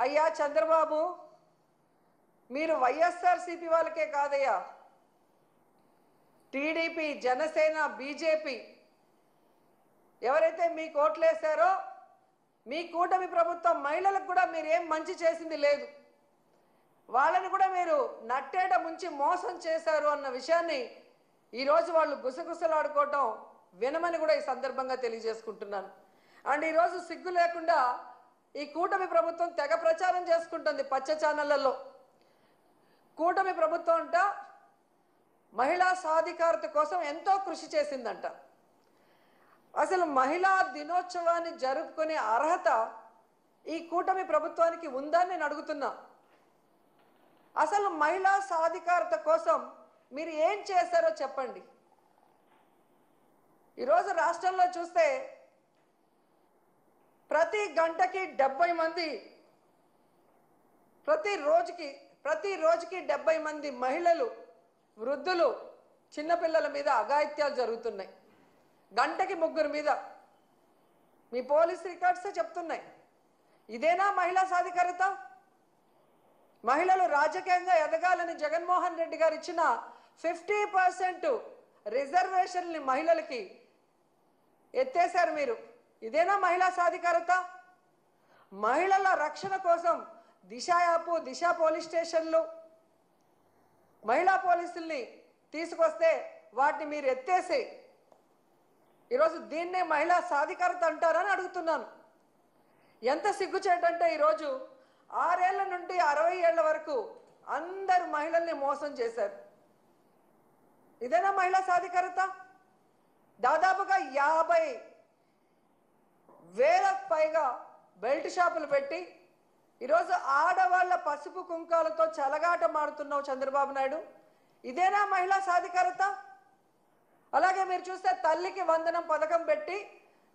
అయ్యా చంద్రబాబు, మీరు వైఎస్ఆర్సీపీ వాళ్ళకే కాదయ్యా, టీడీపీ, జనసేన, బీజేపీ ఎవరైతే మీకు ఓట్లేశారో మీ కూటమి ప్రభుత్వం మహిళలకు కూడా మీరు ఏం మంచి చేసింది లేదు. వాళ్ళని కూడా మీరు నట్టేట ముంచి మోసం చేశారు అన్న విషయాన్ని ఈరోజు వాళ్ళు గుసగుసలాడుకోవటం వినమని కూడా ఈ సందర్భంగా తెలియజేసుకుంటున్నాను. అండ్ ఈరోజు సిగ్గు లేకుండా ఈ కూటమి ప్రభుత్వం తెగ ప్రచారం చేసుకుంటుంది పచ్చ ఛానళ్లలో. కూటమి ప్రభుత్వం అంట మహిళా సాధికారత కోసం ఎంతో కృషి చేసిందంట. అసలు మహిళా దినోత్సవాన్ని జరుపుకునే అర్హత ఈ కూటమి ప్రభుత్వానికి ఉందని నేను అడుగుతున్నా. అసలు మహిళా సాధికారత కోసం మీరు ఏం చేశారో చెప్పండి. ఈరోజు రాష్ట్రంలో చూస్తే ప్రతి గంటకి 70 మంది, ప్రతి రోజుకి 70 మంది మహిళలు, వృద్ధులు, చిన్నపిల్లల మీద అఘాయిత్యాలు జరుగుతున్నాయి. గంటకి 3 మీద మీ పోలీస్ రికార్డ్సే చెప్తున్నాయి. ఇదేనా మహిళా సాధికారత? మహిళలు రాజకీయంగా ఎదగాలని జగన్మోహన్ రెడ్డి గారు ఇచ్చిన 50% రిజర్వేషన్ని మహిళలకి ఎత్తేశారు మీరు. ఇదేనా మహిళా సాధికారత? మహిళల రక్షణ కోసం దిశ యాప్, దిశ పోలీస్ స్టేషన్లు, మహిళా పోలీసుల్ని తీసుకొస్తే వాటిని మీరు ఎత్తేసి ఈరోజు దీన్నే మహిళా సాధికారత అంటారని అడుగుతున్నాను. ఎంత సిగ్గుచేటంటే ఈరోజు 6 ఏళ్ల నుండి 60 ఏళ్ల వరకు అందరు మహిళల్ని మోసం చేశారు. ఇదేనా మహిళా సాధికారత? దాదాపుగా 50,000 పైగా బెల్ట్ షాపులు పెట్టి ఈరోజు ఆడవాళ్ల పసుపు కుంకాలతో చెలగాట మాడుతున్నావు చంద్రబాబు నాయుడు. ఇదేనా మహిళా సాధికారత? అలాగే మీరు చూస్తే తల్లికి వందనం పథకం పెట్టి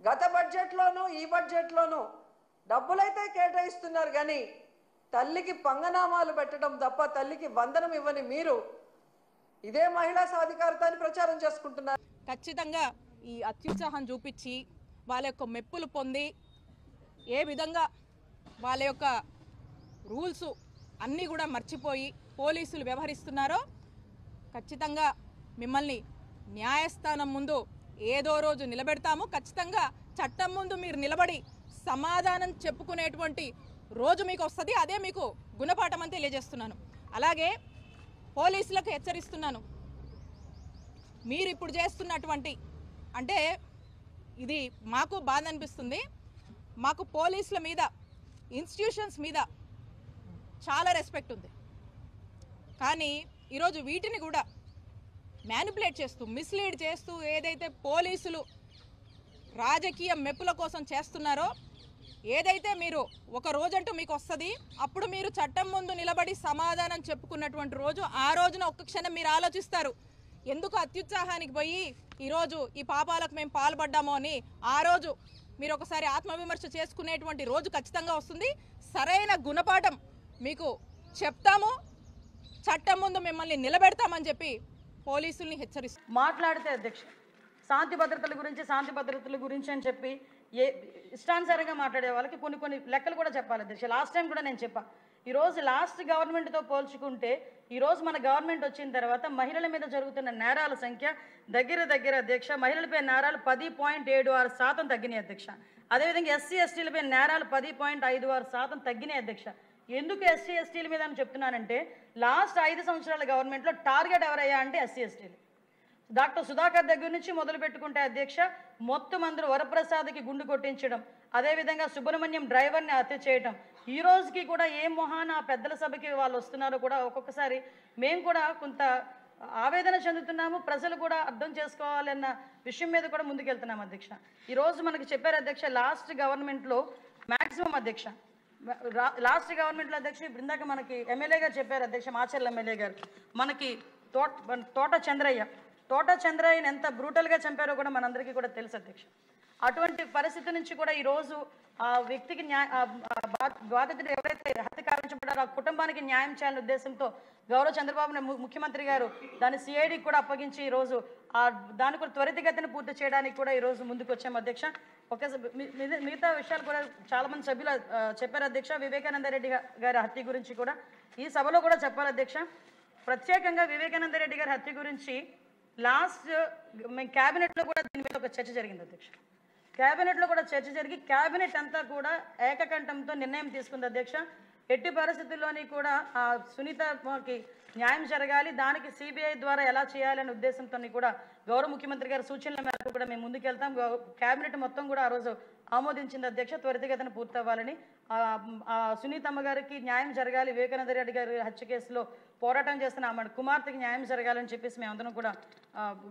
గత బడ్జెట్లోనూ ఈ బడ్జెట్లోనూ డబ్బులైతే కేటాయిస్తున్నారు, కానీ తల్లికి పంగనామాలు పెట్టడం తప్ప తల్లికి వందనం ఇవ్వని మీరు ఇదే మహిళా సాధికారత అని ప్రచారం చేసుకుంటున్నారు. ఖచ్చితంగా ఈ అత్యుత్సాహం చూపించి వాళ్ళ యొక్క మెప్పులు పొంది ఏ విధంగా వాళ్ళ యొక్క రూల్స్ అన్నీ కూడా మర్చిపోయి పోలీసులు వ్యవహరిస్తున్నారో ఖచ్చితంగా మిమ్మల్ని న్యాయస్థానం ముందు ఏదో రోజు నిలబెడతాము. ఖచ్చితంగా చట్టం ముందు మీరు నిలబడి సమాధానం చెప్పుకునేటువంటి రోజు మీకు వస్తుంది. అదే మీకు గుణపాఠం అని తెలియజేస్తున్నాను. అలాగే పోలీసులకు హెచ్చరిస్తున్నాను, మీరు ఇప్పుడు చేస్తున్నటువంటి, అంటే ఇది మాకు బాధ అనిపిస్తుంది, మాకు పోలీసుల మీద, ఇన్స్టిట్యూషన్స్ మీద చాలా రెస్పెక్ట్ ఉంది, కానీ ఈరోజు వీటిని కూడా మ్యానిపులేట్ చేస్తూ, మిస్లీడ్ చేస్తూ ఏదైతే పోలీసులు రాజకీయ మెప్పుల కోసం చేస్తున్నారో, ఏదైతే మీరు ఒక రోజంటూ మీకు వస్తుంది, అప్పుడు మీరు చట్టం ముందు నిలబడి సమాధానం చెప్పుకున్నటువంటి రోజు, ఆ రోజున ఒక్క క్షణం మీరు ఆలోచిస్తారు ఎందుకు అత్యుత్సాహానికి పోయి ఈరోజు ఈ పాపాలకు మేము పాల్పడ్డామో అని. ఆ రోజు మీరు ఒకసారి ఆత్మవిమర్శ చేసుకునేటువంటి రోజు ఖచ్చితంగా వస్తుంది. సరైన గుణపాఠం మీకు చెప్తాము, చట్టం ముందు మిమ్మల్ని నిలబెడతామని చెప్పి పోలీసుల్ని హెచ్చరిస్తారు. మాట్లాడితే అధ్యక్ష శాంతి భద్రతల గురించి అని చెప్పి ఇష్టానుసారంగా మాట్లాడే వాళ్ళకి కొన్ని లెక్కలు కూడా చెప్పాలి అధ్యక్ష. లాస్ట్ టైం కూడా నేను చెప్పా, ఈరోజు లాస్ట్ గవర్నమెంట్తో పోల్చుకుంటే ఈరోజు మన గవర్నమెంట్ వచ్చిన తర్వాత మహిళల మీద జరుగుతున్న నేరాల సంఖ్య దగ్గర అధ్యక్ష, మహిళలపై నేరాలు 10.76% తగ్గినాయి అధ్యక్ష. అదేవిధంగా ఎస్సీ ఎస్టీలపై నేరాలు 10.56% తగ్గినాయి అధ్యక్ష. ఎందుకు ఎస్సీ ఎస్టీల మీద అని చెప్తున్నానంటే, లాస్ట్ 5 సంవత్సరాల గవర్నమెంట్లో టార్గెట్ ఎవరయ్యా అంటే ఎస్సీ ఎస్టీలు. డాక్టర్ సుధాకర్ దగ్గర నుంచి మొదలు పెట్టుకుంటే అధ్యక్ష, మొత్తం అందరూ వరప్రసాద్కి గుండు కొట్టించడం, అదేవిధంగా సుబ్రహ్మణ్యం డ్రైవర్ని హత్య చేయడం, ఈ రోజుకి కూడా ఏ మొహాన పెద్దల సభకి వాళ్ళు వస్తున్నారో కూడా ఒక్కొక్కసారి మేము కూడా కొంత ఆవేదన చెందుతున్నాము. ప్రజలు కూడా అర్థం చేసుకోవాలన్న విషయం మీద కూడా ముందుకెళ్తున్నాం అధ్యక్ష. ఈరోజు మనకి చెప్పారు అధ్యక్ష, లాస్ట్ గవర్నమెంట్లో మ్యాక్సిమం అధ్యక్ష, లాస్ట్ గవర్నమెంట్లో అధ్యక్ష, ఇప్పుడు ఇందాక మనకి ఎమ్మెల్యే గారు చెప్పారు అధ్యక్ష, మాచర్ల ఎమ్మెల్యే గారు, మనకి తోట చంద్రయ్యని ఎంత బ్రూటల్గా చంపారో కూడా మనందరికీ కూడా తెలుసు అధ్యక్ష. అటువంటి పరిస్థితి నుంచి కూడా ఈరోజు ఆ వ్యక్తికి బాధితుడు ఎవరైతే హత్య కావించబడారో ఆ కుటుంబానికి న్యాయం చేయాలనే ఉద్దేశంతో గౌరవ చంద్రబాబు ముఖ్యమంత్రి గారు దాన్ని సిఐడికి కూడా అప్పగించి ఈరోజు దాన్ని కూడా త్వరితగతిన పూర్తి చేయడానికి కూడా ఈరోజు ముందుకు వచ్చాము అధ్యక్ష. మిగతా విషయాలు కూడా చాలామంది సభ్యులు చెప్పారు అధ్యక్ష. వివేకానంద రెడ్డి గారి హత్య గురించి కూడా ఈ సభలో కూడా చెప్పాలి అధ్యక్ష. ప్రత్యేకంగా వివేకానంద రెడ్డి గారి హత్య గురించి లాస్ట్ మేము క్యాబినెట్లో కూడా దీని మీద ఒక చర్చ జరిగింది అధ్యక్ష. క్యాబినెట్లో కూడా చర్చ జరిగి క్యాబినెట్ అంతా కూడా ఏకకంఠంతో నిర్ణయం తీసుకుంది అధ్యక్ష. ఎట్టి పరిస్థితుల్లోని కూడా ఆ సునీతకి న్యాయం జరగాలి, దానికి సిబిఐ ద్వారా ఎలా చేయాలనే ఉద్దేశంతో కూడా గౌరవ ముఖ్యమంత్రి గారి సూచనల మేరకు కూడా మేము ముందుకెళ్తాం. క్యాబినెట్ మొత్తం కూడా ఆ రోజు ఆమోదించింది అధ్యక్ష. త్వరితగతిన పూర్తవ్వాలని, సునీతమ్మ గారికి న్యాయం జరగాలి, వివేకానంద రెడ్డి గారి హత్య కేసులో పోరాటం చేస్తున్న ఆమె కుమార్తెకి న్యాయం జరగాలని చెప్పేసి మేమందరం కూడా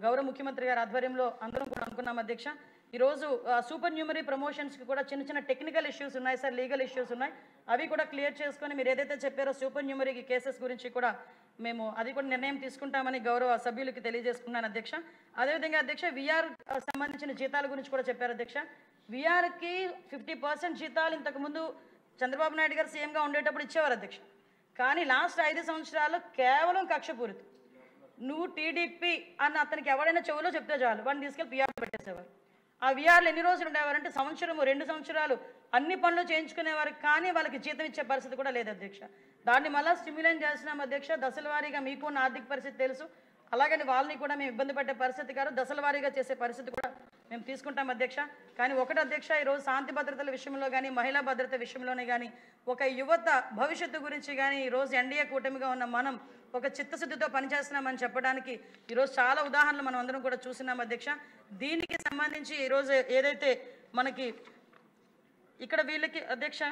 గౌరవ ముఖ్యమంత్రి గారి ఆధ్వర్యంలో అందరం కూడా అనుకున్నాం అధ్యక్ష. ఈరోజు సూపర్ న్యూమరీ ప్రమోషన్స్కి కూడా చిన్న చిన్న టెక్నికల్ ఇష్యూస్ ఉన్నాయి సార్, లీగల్ ఇష్యూస్ ఉన్నాయి. అవి కూడా క్లియర్ చేసుకొని మీరు ఏదైతే చెప్పారో సూపర్ న్యూమరీ కేసెస్ గురించి కూడా మేము అది కూడా నిర్ణయం తీసుకుంటామని గౌరవ సభ్యులకి తెలియజేసుకున్నాను అధ్యక్ష. అదేవిధంగా అధ్యక్ష విఆర్ సంబంధించిన జీతాల గురించి కూడా చెప్పారు అధ్యక్ష. విఆర్కి 50% జీతాలు ఇంతకుముందు చంద్రబాబు నాయుడు గారు సీఎంగా ఉండేటప్పుడు ఇచ్చేవారు అధ్యక్ష. కానీ లాస్ట్ 5 సంవత్సరాలు కేవలం కక్షపూరితం, నువ్వు టీడీపీ అన్న అతనికి ఎవరైనా చెవులో చెప్తే చాలు వాడిని తీసుకెళ్ళి పిఆర్ పెట్టేసేవారు. ఆ విఆర్లు ఎన్ని రోజులు ఉండేవారంటే సంవత్సరము 2 సంవత్సరాలు అన్ని పనులు చేయించుకునేవారు, కానీ వాళ్ళకి జీతం ఇచ్చే పరిస్థితి కూడా లేదు అధ్యక్ష. దాన్ని మళ్ళీ స్టిమ్యులేట్ చేస్తున్నాం అధ్యక్ష. దశల వారీగా మీకు ఉన్న ఆర్థిక పరిస్థితి తెలుసు, అలాగని వాళ్ళని కూడా మేము ఇబ్బంది పడే పరిస్థితి కాదు, దశల వారీగా చేసే పరిస్థితి కూడా మేము తీసుకుంటాం అధ్యక్ష. కానీ ఒకటి అధ్యక్ష, ఈరోజు శాంతి భద్రతల విషయంలో కానీ మహిళా భద్రత విషయంలోనే కానీ ఒక యువత భవిష్యత్తు గురించి కానీ ఈరోజు ఎన్డీఏ కూటమిగా ఉన్న మనం ఒక చిత్తశుద్ధితో పనిచేస్తున్నామని చెప్పడానికి ఈరోజు చాలా ఉదాహరణలు మనం అందరం కూడా చూస్తున్నాం అధ్యక్ష. దీనికి సంబంధించి ఈరోజు ఏదైతే మనకి ఇక్కడ వీళ్ళకి అధ్యక్ష